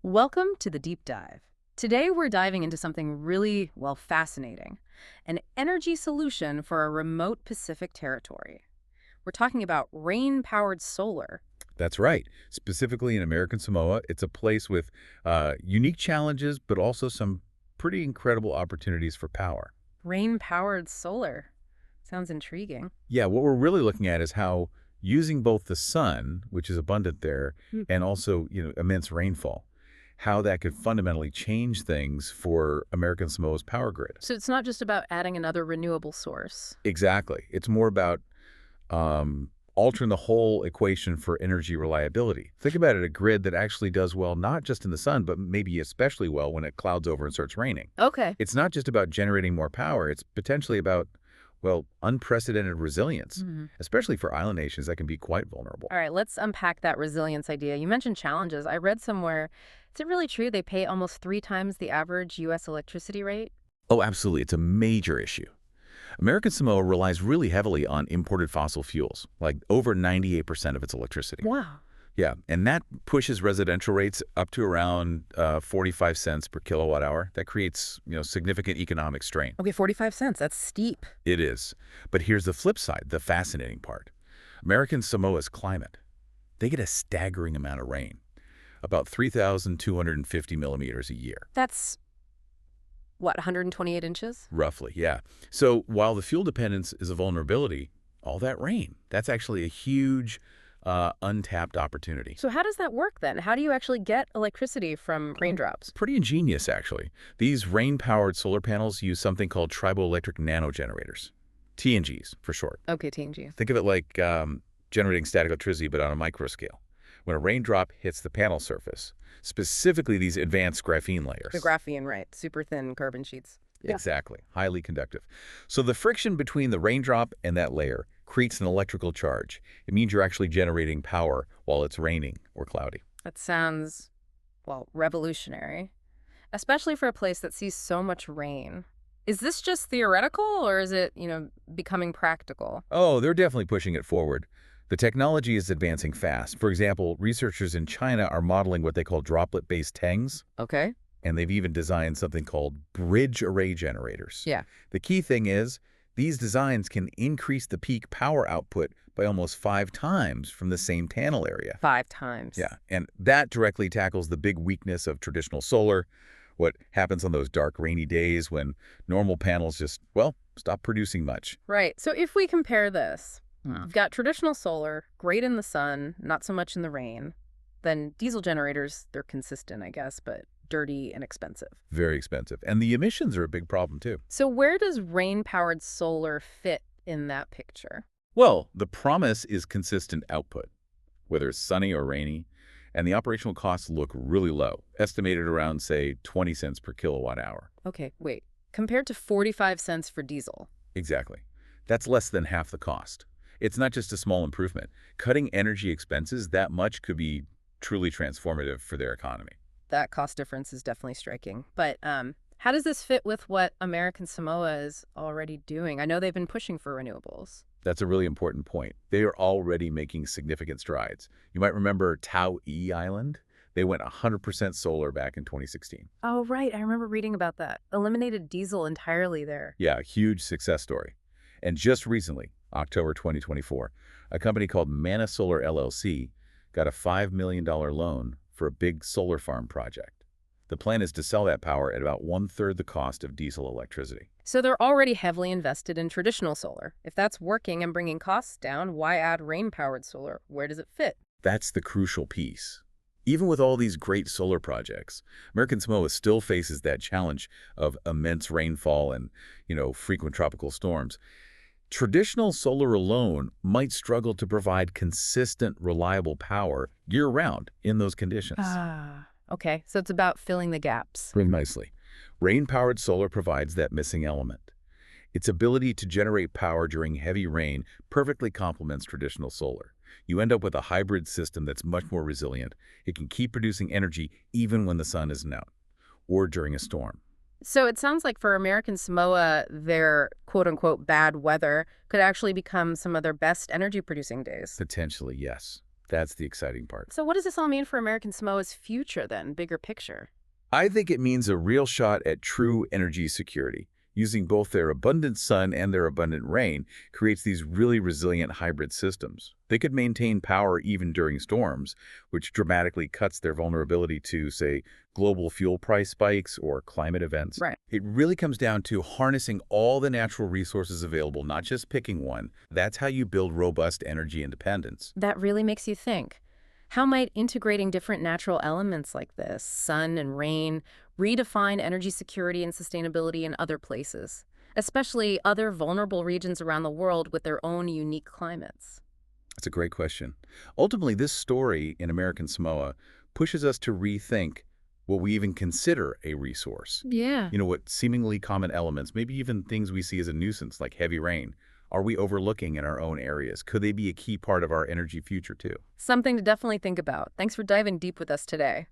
Welcome to the deep dive. Today we're diving into something really, well, fascinating. An energy solution for a remote Pacific territory. We're talking about rain-powered solar. That's right. Specifically in American Samoa, it's a place with unique challenges, but also some pretty incredible opportunities for power. Rain-powered solar. Sounds intriguing. Yeah, what we're really looking at is how using both the sun, which is abundant there, Hmm. and also, immense rainfall, how that could fundamentally change things for American Samoa's power grid. So it's not just about adding another renewable source. Exactly. It's more about altering the whole equation for energy reliability. Think about it, a grid that actually does well, not just in the sun, but maybe especially well when it clouds over and starts raining. Okay. It's not just about generating more power. It's potentially about, well, unprecedented resilience, Mhm. especially for island nations that can be quite vulnerable. All right, let's unpack that resilience idea. You mentioned challenges. I read somewhere, is it really true they pay almost 3 times the average U.S. electricity rate? Oh, absolutely. It's a major issue. American Samoa relies really heavily on imported fossil fuels, like over 98% of its electricity. Wow. Yeah, and that pushes residential rates up to around 45 cents per kilowatt hour. That creates, significant economic strain. Okay, 45 cents. That's steep. It is. But here's the flip side, the fascinating part. American Samoa's climate. They get a staggering amount of rain, about 3,250 millimeters a year. That's, what, 128 inches? Roughly, yeah. So while the fuel dependence is a vulnerability, all that rain, that's actually a huge untapped opportunity. So how does that work then? How do you actually get electricity from raindrops? Pretty ingenious, actually. These rain-powered solar panels use something called triboelectric nanogenerators, TNGs for short. Okay, TNG. Think of it like generating static electricity, but on a micro scale. When a raindrop hits the panel surface, specifically these advanced graphene layers. The graphene, right. Super thin carbon sheets. Yeah. Exactly. Highly conductive. So the friction between the raindrop and that layer creates an electrical charge. It means you're actually generating power while it's raining or cloudy. That sounds, well, revolutionary, especially for a place that sees so much rain. Is this just theoretical or is it, becoming practical? Oh, they're definitely pushing it forward. The technology is advancing fast. For example, researchers in China are modeling what they call droplet-based tangs, Okay. and they've even designed something called bridge array generators. Yeah. The key thing is these designs can increase the peak power output by almost 5 times from the same panel area. 5 times. Yeah, and that directly tackles the big weakness of traditional solar, what happens on those dark, rainy days when normal panels just, well, stop producing much. Right. So if we compare this, you've got traditional solar, great in the sun, not so much in the rain. Then diesel generators, they're consistent, I guess, but dirty and expensive. Very expensive. And the emissions are a big problem, too. So where does rain-powered solar fit in that picture? Well, the promise is consistent output, whether it's sunny or rainy, and the operational costs look really low, estimated around, say, 20 cents per kilowatt hour. Okay, wait. Compared to 45 cents for diesel. Exactly. That's less than half the cost. It's not just a small improvement. Cutting energy expenses that much could be truly transformative for their economy. That cost difference is definitely striking. But how does this fit with what American Samoa is already doing? I know they've been pushing for renewables. That's a really important point. They are already making significant strides. You might remember Tau Island. They went 100% solar back in 2016. Oh, right. I remember reading about that. Eliminated diesel entirely there. Yeah, a huge success story. And just recently, October 2024, a company called Mana Solar LLC got a $5 million loan for a big solar farm project. The plan is to sell that power at about 1/3 the cost of diesel electricity. So they're already heavily invested in traditional solar. If that's working and bringing costs down, why add rain-powered solar? Where does it fit? That's the crucial piece. Even with all these great solar projects, American Samoa still faces that challenge of immense rainfall and, frequent tropical storms. Traditional solar alone might struggle to provide consistent, reliable power year-round in those conditions. Okay. So it's about filling the gaps. Very nicely. Rain-powered solar provides that missing element. Its ability to generate power during heavy rain perfectly complements traditional solar. You end up with a hybrid system that's much more resilient. It can keep producing energy even when the sun isn't out or during a storm. So it sounds like for American Samoa, their quote-unquote bad weather could actually become some of their best energy-producing days. Potentially, yes. That's the exciting part. So what does this all mean for American Samoa's future then, bigger picture? I think it means a real shot at true energy security. Using both their abundant sun and their abundant rain creates these really resilient hybrid systems. They could maintain power even during storms, which dramatically cuts their vulnerability to, say, global fuel price spikes or climate events. Right. It really comes down to harnessing all the natural resources available, not just picking one. That's how you build robust energy independence. That really makes you think. How might integrating different natural elements like this, sun and rain, redefine energy security and sustainability in other places, especially other vulnerable regions around the world with their own unique climates? That's a great question. Ultimately, this story in American Samoa pushes us to rethink what we even consider a resource. Yeah. What seemingly common elements, maybe even things we see as a nuisance like heavy rain, are we overlooking in our own areas? Could they be a key part of our energy future too? Something to definitely think about. Thanks for diving deep with us today.